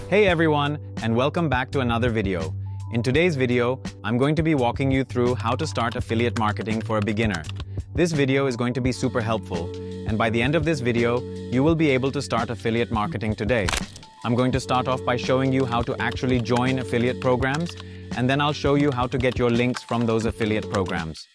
Hey everyone, and welcome back to another video. In today's video, I'm going to be walking you through how to start affiliate marketing for a beginner. This video is going to be super helpful, and by the end of this video, you will be able to start affiliate marketing today. I'm going to start off by showing you how to actually join affiliate programs, and then I'll show you how to get your links from those affiliate programs.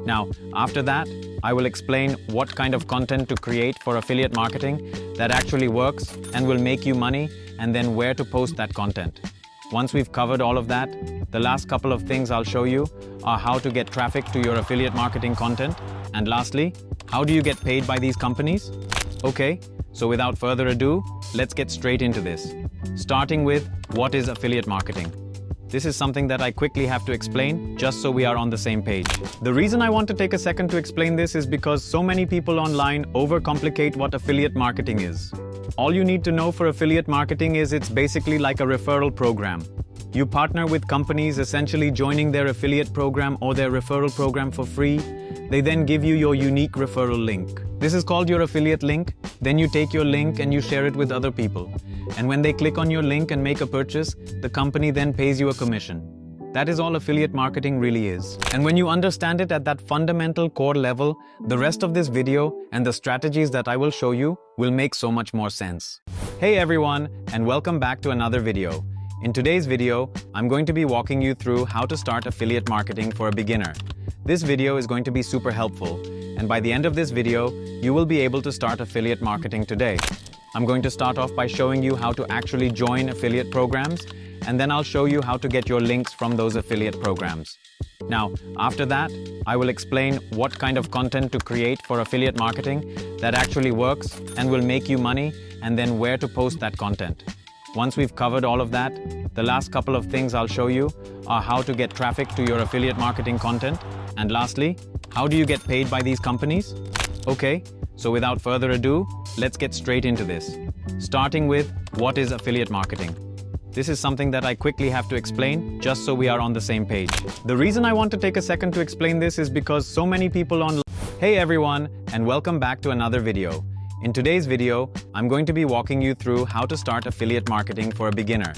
Now, after that, I will explain what kind of content to create for affiliate marketing that actually works and will make you money, and then where to post that content. Once we've covered all of that, the last couple of things I'll show you are how to get traffic to your affiliate marketing content, and lastly, how do you get paid by these companies? Okay, so without further ado, let's get straight into this. Starting with, what is affiliate marketing? This is something that I quickly have to explain, just so we are on the same page. The reason I want to take a second to explain this is because so many people online overcomplicate what affiliate marketing is. All you need to know for affiliate marketing is it's basically like a referral program. You partner with companies essentially joining their affiliate program or their referral program for free. They then give you your unique referral link. This is called your affiliate link. Then you take your link and you share it with other people. And when they click on your link and make a purchase, the company then pays you a commission. That is all affiliate marketing really is. And when you understand it at that fundamental core level, the rest of this video and the strategies that I will show you will make so much more sense. Hey everyone, and welcome back to another video. In today's video, I'm going to be walking you through how to start affiliate marketing for a beginner. This video is going to be super helpful, and by the end of this video, you will be able to start affiliate marketing today. I'm going to start off by showing you how to actually join affiliate programs, and then I'll show you how to get your links from those affiliate programs. Now, after that, I will explain what kind of content to create for affiliate marketing that actually works and will make you money, and then where to post that content. Once we've covered all of that, the last couple of things I'll show you are how to get traffic to your affiliate marketing content, and lastly, how do you get paid by these companies? Okay, so without further ado, let's get straight into this. Starting with, what is affiliate marketing? This is something that I quickly have to explain, just so we are on the same page. The reason I want to take a second to explain this is because so many people online. Hey everyone, and welcome back to another video. In today's video, I'm going to be walking you through how to start affiliate marketing for a beginner.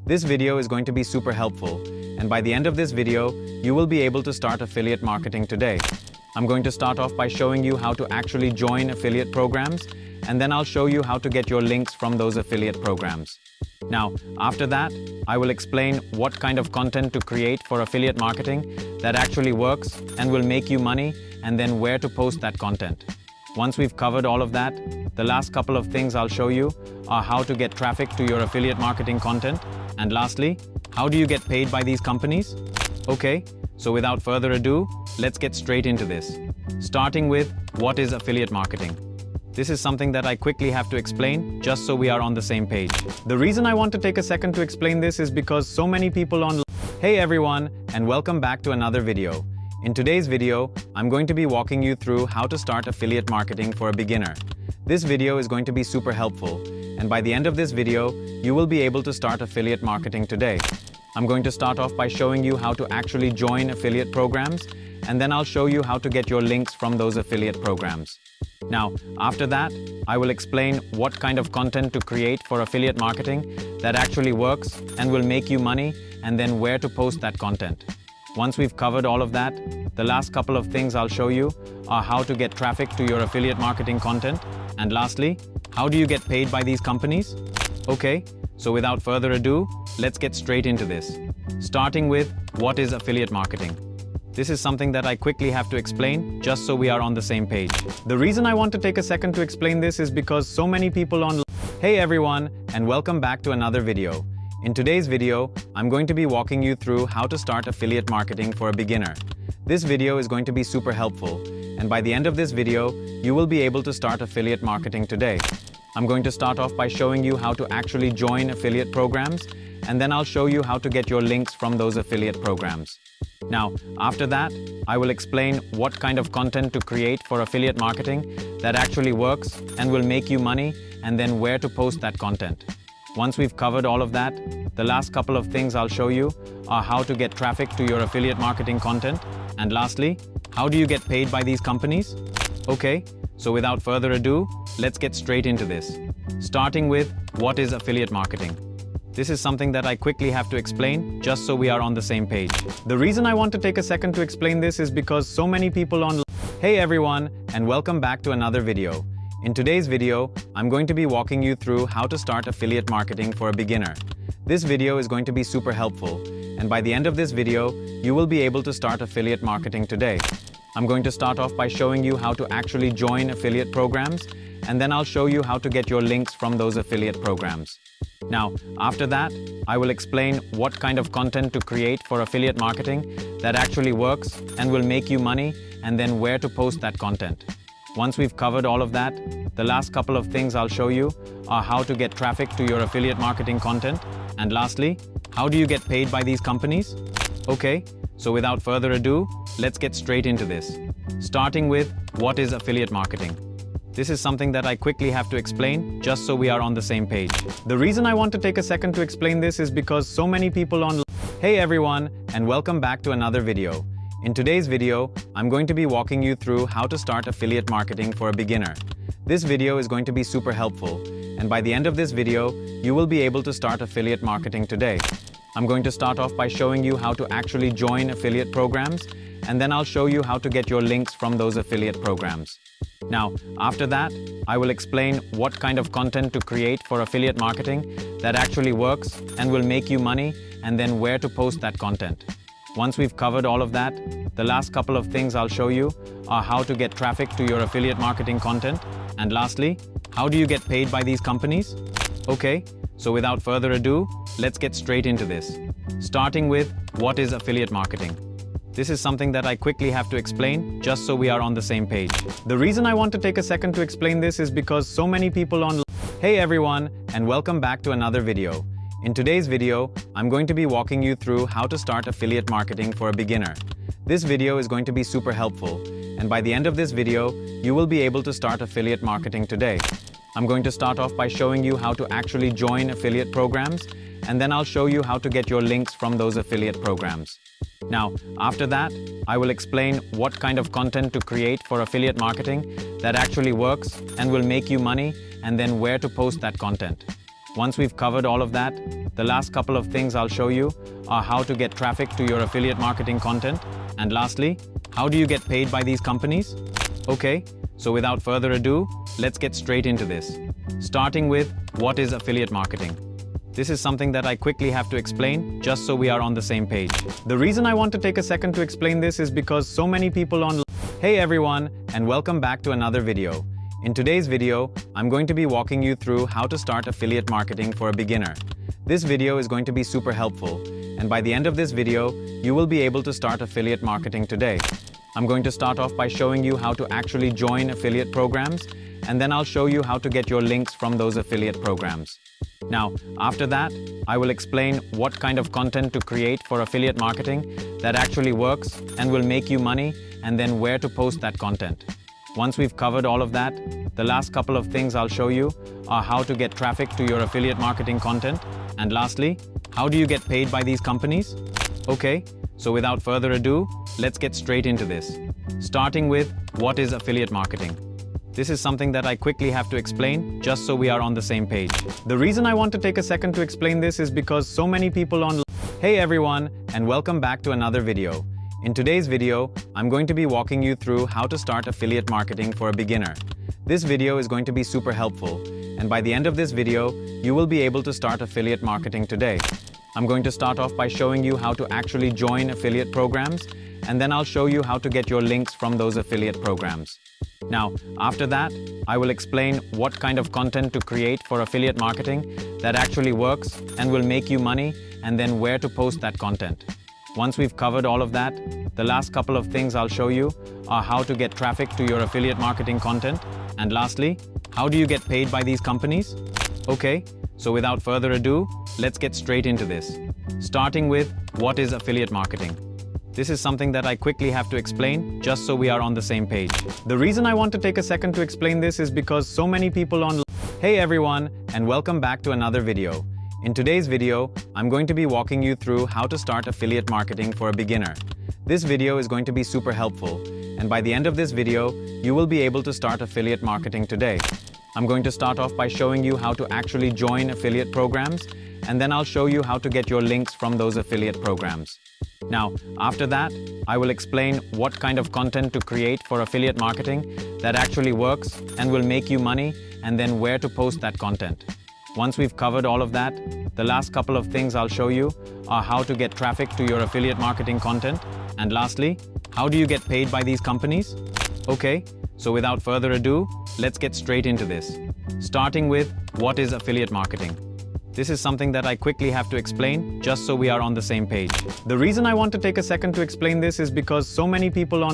This video is going to be super helpful, and by the end of this video, you will be able to start affiliate marketing today. I'm going to start off by showing you how to actually join affiliate programs, and then I'll show you how to get your links from those affiliate programs. Now, after that, I will explain what kind of content to create for affiliate marketing that actually works and will make you money, and then where to post that content. Once we've covered all of that, the last couple of things I'll show you are how to get traffic to your affiliate marketing content, and lastly, how do you get paid by these companies? Okay, so without further ado, let's get straight into this. Starting with, what is affiliate marketing? This is something that I quickly have to explain, just so we are on the same page. The reason I want to take a second to explain this is because so many people online. Hey everyone, and welcome back to another video. In today's video, I'm going to be walking you through how to start affiliate marketing for a beginner. This video is going to be super helpful, and by the end of this video, you will be able to start affiliate marketing today. I'm going to start off by showing you how to actually join affiliate programs, and then I'll show you how to get your links from those affiliate programs. Now, after that, I will explain what kind of content to create for affiliate marketing that actually works and will make you money, and then where to post that content. Once we've covered all of that, the last couple of things I'll show you are how to get traffic to your affiliate marketing content, and lastly, how do you get paid by these companies? Okay, so without further ado, let's get straight into this. Starting with, what is affiliate marketing? This is something that I quickly have to explain, just so we are on the same page. The reason I want to take a second to explain this is because so many people online. Hey everyone, and welcome back to another video. In today's video, I'm going to be walking you through how to start affiliate marketing for a beginner. This video is going to be super helpful, and by the end of this video, you will be able to start affiliate marketing today. I'm going to start off by showing you how to actually join affiliate programs, and then I'll show you how to get your links from those affiliate programs. Now, after that, I will explain what kind of content to create for affiliate marketing that actually works and will make you money, and then where to post that content. Once we've covered all of that, the last couple of things I'll show you are how to get traffic to your affiliate marketing content, and lastly, how do you get paid by these companies? Okay, so without further ado, let's get straight into this. Starting with, what is affiliate marketing? This is something that I quickly have to explain, just so we are on the same page. The reason I want to take a second to explain this is because so many people on... Hey everyone, and welcome back to another video. In today's video, I'm going to be walking you through how to start affiliate marketing for a beginner. This video is going to be super helpful, and by the end of this video, you will be able to start affiliate marketing today. I'm going to start off by showing you how to actually join affiliate programs, and then I'll show you how to get your links from those affiliate programs. Now, after that, I will explain what kind of content to create for affiliate marketing that actually works and will make you money, and then where to post that content. Once we've covered all of that, the last couple of things I'll show you are how to get traffic to your affiliate marketing content, and lastly, how do you get paid by these companies? Okay, so without further ado, let's get straight into this. Starting with, what is affiliate marketing? This is something that I quickly have to explain, just so we are on the same page. The reason I want to take a second to explain this is because so many people on... Hey everyone, and welcome back to another video. In today's video, I'm going to be walking you through how to start affiliate marketing for a beginner. This video is going to be super helpful, and by the end of this video, you will be able to start affiliate marketing today. I'm going to start off by showing you how to actually join affiliate programs, and then I'll show you how to get your links from those affiliate programs. Now, after that, I will explain what kind of content to create for affiliate marketing that actually works and will make you money, and then where to post that content. Once we've covered all of that, the last couple of things I'll show you are how to get traffic to your affiliate marketing content, and lastly, how do you get paid by these companies? Okay, so without further ado, let's get straight into this. Starting with, what is affiliate marketing? This is something that I quickly have to explain, just so we are on the same page. The reason I want to take a second to explain this is because so many people on... Hey everyone, and welcome back to another video. In today's video, I'm going to be walking you through how to start affiliate marketing for a beginner. This video is going to be super helpful, and by the end of this video, you will be able to start affiliate marketing today. I'm going to start off by showing you how to actually join affiliate programs, and then I'll show you how to get your links from those affiliate programs. Now, after that, I will explain what kind of content to create for affiliate marketing that actually works and will make you money, and then where to post that content. Once we've covered all of that, the last couple of things I'll show you are how to get traffic to your affiliate marketing content, and lastly, how do you get paid by these companies? Okay, so without further ado, let's get straight into this. Starting with, what is affiliate marketing? This is something that I quickly have to explain, just so we are on the same page. The reason I want to take a second to explain this is because so many people on... Hey everyone, and welcome back to another video. In today's video, I'm going to be walking you through how to start affiliate marketing for a beginner. This video is going to be super helpful, and by the end of this video, you will be able to start affiliate marketing today. I'm going to start off by showing you how to actually join affiliate programs, and then I'll show you how to get your links from those affiliate programs. Now, after that, I will explain what kind of content to create for affiliate marketing that actually works and will make you money, and then where to post that content. Once we've covered all of that, the last couple of things I'll show you are how to get traffic to your affiliate marketing content, and lastly, how do you get paid by these companies? Okay, so without further ado, let's get straight into this. Starting with, what is affiliate marketing? This is something that I quickly have to explain, just so we are on the same page. The reason I want to take a second to explain this is because so many people on... Hey everyone, and welcome back to another video. In today's video, I'm going to be walking you through how to start affiliate marketing for a beginner. This video is going to be super helpful, and by the end of this video, you will be able to start affiliate marketing today. I'm going to start off by showing you how to actually join affiliate programs, and then I'll show you how to get your links from those affiliate programs. Now, after that, I will explain what kind of content to create for affiliate marketing that actually works and will make you money, and then where to post that content. Once we've covered all of that, the last couple of things I'll show you are how to get traffic to your affiliate marketing content, and lastly, how do you get paid by these companies? Okay, so without further ado, let's get straight into this. Starting with, what is affiliate marketing? This is something that I quickly have to explain, just so we are on the same page. The reason I want to take a second to explain this is because so many people on... Hey everyone, and welcome back to another video. In today's video, I'm going to be walking you through how to start affiliate marketing for a beginner. This video is going to be super helpful, and by the end of this video, you will be able to start affiliate marketing today. I'm going to start off by showing you how to actually join affiliate programs, and then I'll show you how to get your links from those affiliate programs. Now, after that, I will explain what kind of content to create for affiliate marketing that actually works and will make you money, and then where to post that content. Once we've covered all of that, the last couple of things I'll show you are how to get traffic to your affiliate marketing content, and lastly, how do you get paid by these companies? Okay, so without further ado, let's get straight into this. Starting with, what is affiliate marketing? This is something that I quickly have to explain, just so we are on the same page. The reason I want to take a second to explain this is because so many people online